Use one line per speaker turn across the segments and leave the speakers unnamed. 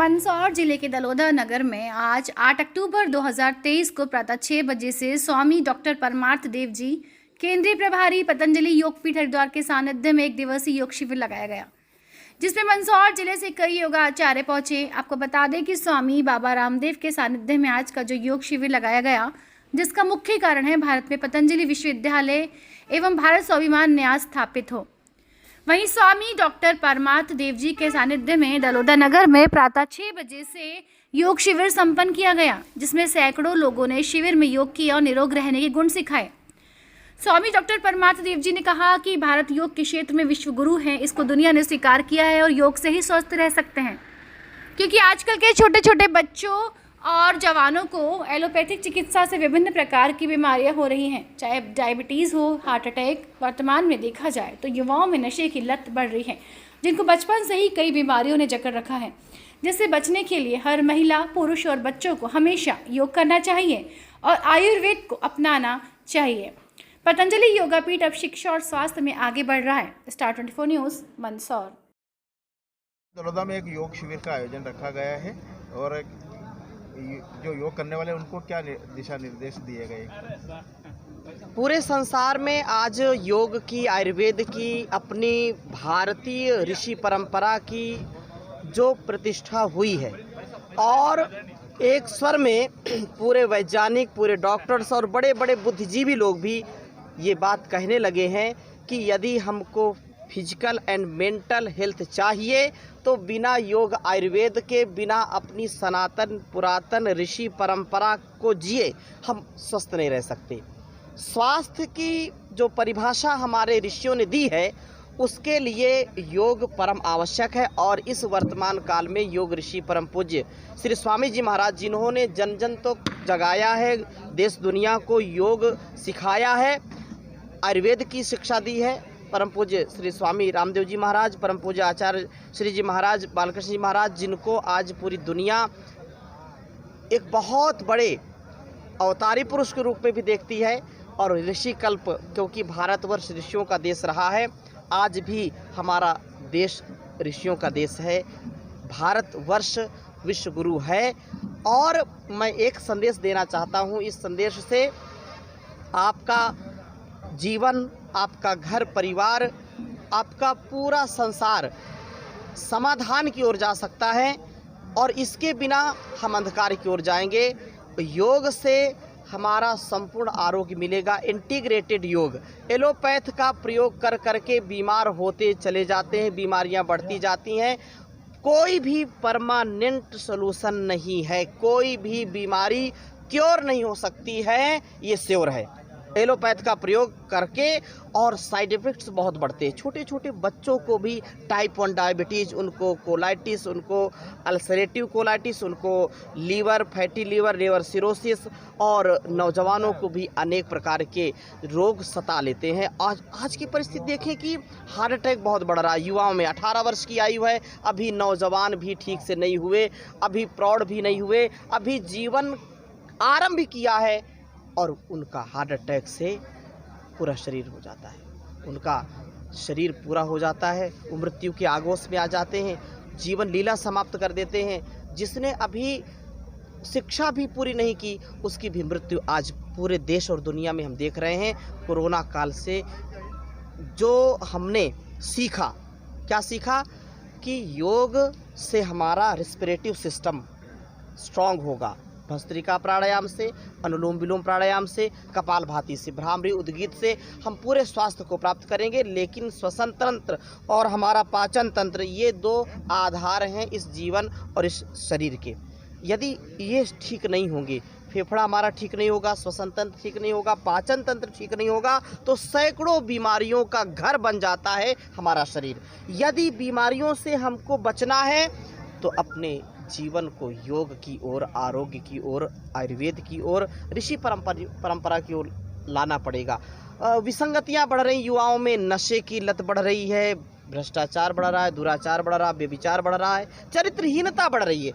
मंदसौर जिले के दलोदा नगर में आज 8 अक्टूबर 2023 को प्रातः 6 बजे से स्वामी डॉक्टर परमार्थ देव जी केंद्रीय प्रभारी पतंजलि योगपीठ हरिद्वार के सानिध्य में एक दिवसीय योग शिविर लगाया गया, जिसमें मंदसौर जिले से कई योगाचार्य पहुंचे। आपको बता दें कि स्वामी बाबा रामदेव के सानिध्य में आज का जो योग शिविर लगाया गया, जिसका मुख्य कारण है भारत में पतंजलि विश्वविद्यालय एवं भारत स्वाभिमान न्यास स्थापित हो। वहीं स्वामी डॉक्टर परमार्थ देव जी के सानिध्य में दलोदा नगर में प्रातः 6 बजे से योग शिविर संपन्न किया गया, जिसमें सैकड़ों लोगों ने शिविर में योग किया और निरोग रहने के गुण सिखाए। स्वामी डॉक्टर परमार्थ देव जी ने कहा कि भारत योग के क्षेत्र में विश्व गुरु है, इसको दुनिया ने स्वीकार किया है और योग से ही स्वस्थ रह सकते हैं, क्योंकि आजकल के छोटे छोटे बच्चों और जवानों को एलोपैथिक चिकित्सा से विभिन्न प्रकार की बीमारियां हो रही हैं, चाहे डायबिटीज़ हो, हार्ट अटैक। वर्तमान में देखा जाए तो युवाओं में नशे की लत बढ़ रही है, जिनको बचपन से ही कई बीमारियों ने जकड़ रखा है, जिससे बचने के लिए हर महिला, पुरुष और बच्चों को हमेशा योग करना चाहिए और आयुर्वेद को अपनाना चाहिए। पतंजलि योगापीठ अब शिक्षा और स्वास्थ्य में आगे बढ़ रहा है। Star 24 news Mandsaur.
दलोदा में एक योग शिविर का आयोजन रखा गया है और जो योग करने वाले उनको क्या दिशा निर्देश दिए गए?
पूरे संसार में आज योग की, आयुर्वेद की, अपनी भारतीय ऋषि परंपरा की जो प्रतिष्ठा हुई है और एक स्वर में पूरे वैज्ञानिक, पूरे डॉक्टर्स और बड़े बड़े बुद्धिजीवी लोग भी ये बात कहने लगे हैं कि यदि हमको फिजिकल एंड मेंटल हेल्थ चाहिए तो बिना योग आयुर्वेद के, बिना अपनी सनातन पुरातन ऋषि परंपरा को जिए हम स्वस्थ नहीं रह सकते। स्वास्थ्य की जो परिभाषा हमारे ऋषियों ने दी है, उसके लिए योग परम आवश्यक है और इस वर्तमान काल में योग ऋषि परम पूज्य श्री स्वामी जी महाराज, जिन्होंने जन जन तो जगाया है, देश दुनिया को योग सिखाया है, आयुर्वेद की शिक्षा दी है, परम पूज्य श्री स्वामी रामदेव जी महाराज, परम पूज्य आचार्य श्री जी महाराज, बालकृष्ण जी महाराज, जिनको आज पूरी दुनिया एक बहुत बड़े अवतारी पुरुष के रूप में भी देखती है और ऋषि कल्प, क्योंकि भारतवर्ष ऋषियों का देश रहा है, आज भी हमारा देश ऋषियों का देश है। भारतवर्ष विश्व गुरु है और मैं एक संदेश देना चाहता हूँ। इस संदेश से आपका जीवन, आपका घर परिवार, आपका पूरा संसार समाधान की ओर जा सकता है और इसके बिना हम अंधकार की ओर जाएंगे। योग से हमारा संपूर्ण आरोग्य मिलेगा। इंटीग्रेटेड योग, एलोपैथ का प्रयोग कर करके बीमार होते चले जाते हैं, बीमारियां बढ़ती जाती हैं। कोई भी परमानेंट सॉल्यूशन नहीं है, कोई भी बीमारी क्योर नहीं हो सकती है, ये श्योर है। एलोपैथ का प्रयोग करके और साइड इफ़ेक्ट्स बहुत बढ़ते हैं। छोटे छोटे बच्चों को भी टाइप 1 डायबिटीज़, उनको कोलाइटिस, उनको अल्सरेटिव कोलाइटिस, उनको liver, fatty liver, liver cirrhosis और नौजवानों को भी अनेक प्रकार के रोग सता लेते हैं। आज की परिस्थिति देखें कि हार्ट अटैक बहुत बढ़ रहा है युवाओं में। 18 वर्ष की आयु है, अभी नौजवान भी ठीक से नहीं हुए, अभी प्रौढ़ भी नहीं हुए, अभी जीवन आरंभ भी किया है और उनका हार्ट अटैक से पूरा शरीर हो जाता है, उनका शरीर पूरा हो जाता है, वो मृत्यु के आगोश में आ जाते हैं, जीवन लीला समाप्त कर देते हैं। जिसने अभी शिक्षा भी पूरी नहीं की, उसकी भी मृत्यु आज पूरे देश और दुनिया में हम देख रहे हैं। कोरोना काल से जो हमने सीखा, क्या सीखा कि योग से हमारा रेस्पिरेटिव सिस्टम स्ट्रांग होगा। भस्त्रिका प्राणायाम से, अनुलोम विलोम प्राणायाम से, कपालभाति से, भ्रामरी उद्गीत से हम पूरे स्वास्थ्य को प्राप्त करेंगे। लेकिन श्वसन तंत्र और हमारा पाचन तंत्र, ये दो आधार हैं इस जीवन और इस शरीर के। यदि ये ठीक नहीं होंगे, फेफड़ा हमारा ठीक नहीं होगा, श्वसन तंत्र ठीक नहीं होगा, पाचन तंत्र ठीक नहीं होगा, तो सैकड़ों बीमारियों का घर बन जाता है हमारा शरीर। यदि बीमारियों से हमको बचना है तो अपने जीवन को योग की ओर, आरोग्य की ओर, आयुर्वेद की ओर, ऋषि परंपरा की ओर लाना पड़ेगा। विसंगतियां बढ़ रही युवाओं में, नशे की लत बढ़ रही है, भ्रष्टाचार बढ़ रहा है, दुराचार बढ़ रहा है, व्यभिचार बढ़ रहा है, चरित्रहीनता बढ़ रही है।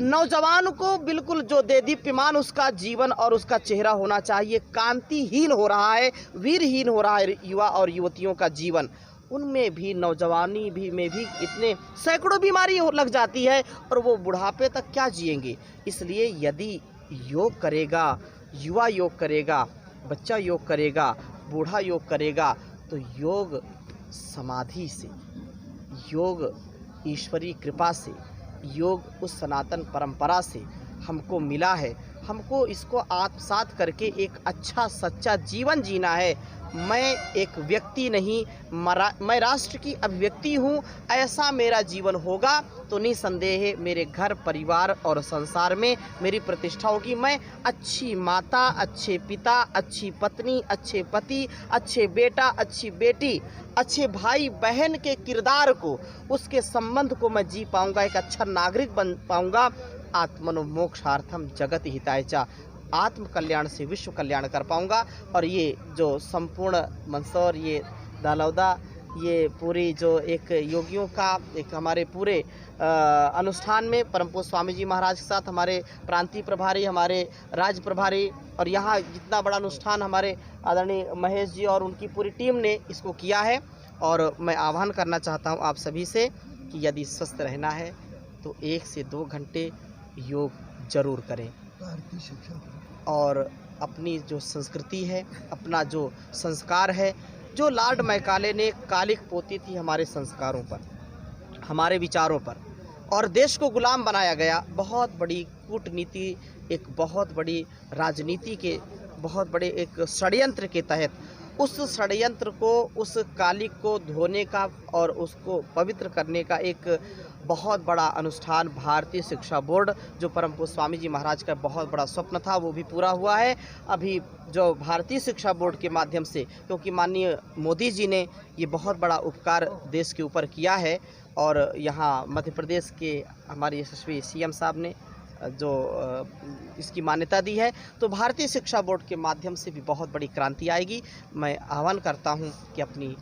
नौजवान को बिल्कुल जो देदीप्यमान उसका जीवन और उसका चेहरा होना चाहिए, कांतिहीन हो रहा है, वीरहीन हो रहा है युवा और युवतियों का जीवन। उनमें भी नौजवानी भी में भी इतने सैकड़ों बीमारी लग जाती है और वो बुढ़ापे तक क्या जिएंगे। इसलिए यदि योग करेगा, युवा योग करेगा, बच्चा योग करेगा, बूढ़ा योग करेगा, तो योग समाधि से, योग ईश्वरीय कृपा से, योग उस सनातन परंपरा से हमको मिला है। हमको इसको आत्मसात करके एक अच्छा सच्चा जीवन जीना है। मैं एक व्यक्ति नहीं, मैं राष्ट्र की अभिव्यक्ति हूँ। ऐसा मेरा जीवन होगा तो निसंदेह मेरे घर परिवार और संसार में मेरी प्रतिष्ठा होगी। मैं अच्छी माता, अच्छे पिता, अच्छी पत्नी, अच्छे पति, अच्छे बेटा, अच्छी बेटी, अच्छे भाई बहन के किरदार को, उसके संबंध को मैं जी पाऊँगा, एक अच्छा नागरिक बन पाऊँगा। आत्मनो मोक्षार्थम जगत हिताय च, आत्म कल्याण से विश्व कल्याण कर पाऊँगा। और ये जो संपूर्ण मंदसौर, ये दालौदा, ये पूरी जो एक योगियों का एक हमारे पूरे अनुष्ठान में परम पूज्य स्वामी जी महाराज के साथ हमारे प्रांतीय प्रभारी, हमारे राज्य प्रभारी, और यहाँ जितना बड़ा अनुष्ठान हमारे आदरणीय महेश जी और उनकी पूरी टीम ने इसको किया है। और मैं आह्वान करना चाहता हूँ आप सभी से कि यदि स्वस्थ रहना है तो 1 से 2 घंटे योग जरूर करें। और अपनी जो संस्कृति है, अपना जो संस्कार है, जो लॉर्ड मैकाले ने कालिक पोती थी हमारे संस्कारों पर, हमारे विचारों पर, और देश को गुलाम बनाया गया। बहुत बड़ी कूटनीति, एक बहुत बड़ी राजनीति के बहुत बड़े एक षड्यंत्र के तहत, उस षड्यंत्र को, उस कालिक को धोने का और उसको पवित्र करने का एक बहुत बड़ा अनुष्ठान भारतीय शिक्षा बोर्ड, जो परम पूज्य स्वामी जी महाराज का बहुत बड़ा स्वप्न था, वो भी पूरा हुआ है। अभी जो भारतीय शिक्षा बोर्ड के माध्यम से, क्योंकि माननीय मोदी जी ने ये बहुत बड़ा उपकार देश के ऊपर किया है, और यहाँ मध्य प्रदेश के हमारे यशस्वी सीएम साहब ने जो इसकी मान्यता दी है, तो भारतीय शिक्षा बोर्ड के माध्यम से भी बहुत बड़ी क्रांति आएगी। मैं आह्वान करता हूँ कि अपनी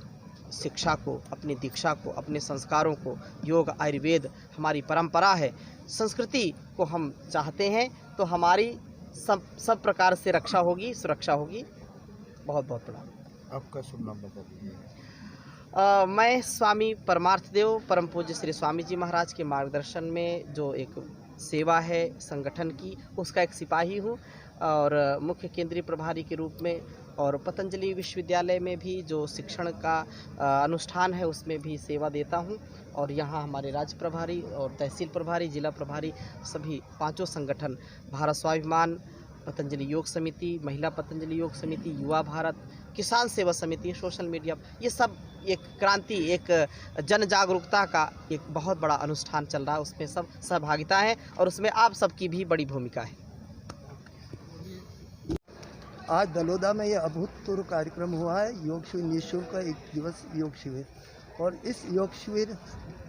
शिक्षा को, अपनी दीक्षा को, अपने संस्कारों को, योग आयुर्वेद हमारी परंपरा है, संस्कृति को हम चाहते हैं, तो हमारी सब प्रकार से रक्षा होगी, सुरक्षा होगी। बहुत बहुत प्रणाम।
आपका शुभ नाम बता दीजिए।
मैं स्वामी परमार्थ देव परम पूज्य श्री स्वामी जी महाराज के मार्गदर्शन में जो एक सेवा है संगठन की, उसका एक सिपाही हूँ, और मुख्य केंद्रीय प्रभारी के रूप में, और पतंजलि विश्वविद्यालय में भी जो शिक्षण का अनुष्ठान है उसमें भी सेवा देता हूँ। और यहाँ हमारे राज्य प्रभारी और तहसील प्रभारी, जिला प्रभारी, सभी 5 संगठन, भारत स्वाभिमान, पतंजलि योग समिति, महिला पतंजलि योग समिति, युवा भारत, किसान सेवा समिति, सोशल मीडिया, ये सब एक क्रांति, एक जन जागरूकता का एक बहुत बड़ा अनुष्ठान चल रहा है, उसमें सब सहभागिता है और उसमें आप सबकी भी बड़ी भूमिका है।
आज दलोदा में यह अभूतपूर्व कार्यक्रम हुआ है, योग शिविर, निःशुल्क का 1 दिवसीय योग शिविर। और इस योग शिविर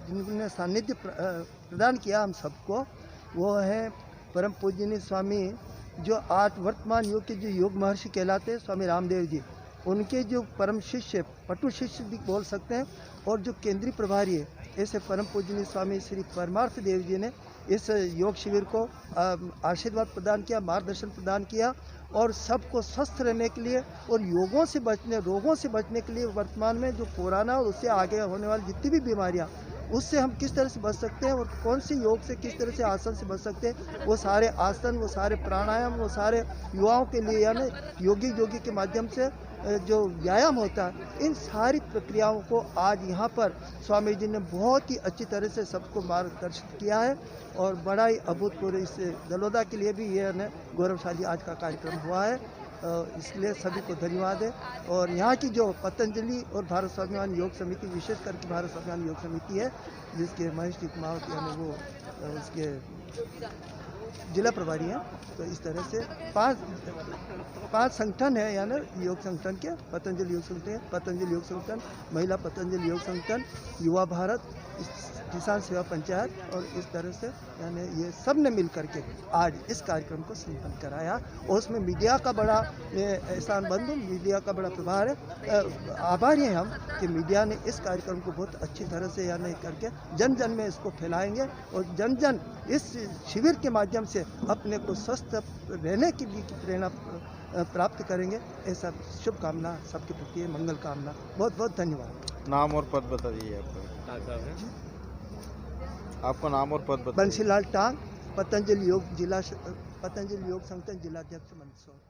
जिन्होंने सानिध्य प्रदान किया हम सबको, वो है परम पूजनीय स्वामी, जो आज वर्तमान युग के जो योग महर्षि कहलाते हैं, स्वामी रामदेव जी, उनके जो परम शिष्य, पटु शिष्य भी बोल सकते हैं, और जो केंद्रीय प्रभारी है, ऐसे परम पूजनीय स्वामी श्री परमार्थ देव जी ने इस योग शिविर को आशीर्वाद प्रदान किया, मार्गदर्शन प्रदान किया, और सबको स्वस्थ रहने के लिए और रोगों से बचने के लिए वर्तमान में जो पुराना और उससे आगे होने वाली जितनी भी बीमारियां, उससे हम किस तरह से बच सकते हैं और कौन सी योग से किस तरह से आसन से बच सकते हैं, वो सारे आसन, वो सारे प्राणायाम, वो सारे युवाओं के लिए, यानी योगी के माध्यम से जो व्यायाम होता है, इन सारी प्रक्रियाओं को आज यहाँ पर स्वामी जी ने बहुत ही अच्छी तरह से सबको मार्गदर्शित किया है। और बड़ा ही अभूतपूर्व इस दलोदा के लिए भी यह गौरवशाली आज का कार्यक्रम हुआ है, इसलिए सभी को धन्यवाद है। और यहाँ की जो पतंजलि और भारत स्वाभिमान योग समिति, विशेष करके भारत स्वाभिमान योग समिति है, जिसके महेश जी कुमार यानी वो उसके जिला प्रभारी हैं, तो इस तरह से 5 संगठन है, यानी योग संगठन के, पतंजलि योग संगठन, पतंजलि योग संगठन, महिला पतंजलि योग संगठन, युवा भारत, किसान सेवा पंचायत, और इस तरह से यानी ये सब ने मिल करके आज इस कार्यक्रम को संपन्न कराया। और उसमें मीडिया का बड़ा एहसान बंधु, मीडिया का बड़ा प्रभार है, आभारी हैं हम कि मीडिया ने इस कार्यक्रम को बहुत अच्छी तरह से यानी करके जन जन में इसको फैलाएंगे, और जन जन इस शिविर के माध्यम से अपने को स्वस्थ रहने की भी प्रेरणा प्राप्त करेंगे। ऐसा शुभकामना सबके प्रति है, मंगल कामना। बहुत बहुत धन्यवाद।
नाम और पद बता दीजिए आपका। आपका नाम और पद बता दीजिए।
बंसीलाल टांग, पतंजलि योग संगठन जिलाध्यक्ष मंदसौर।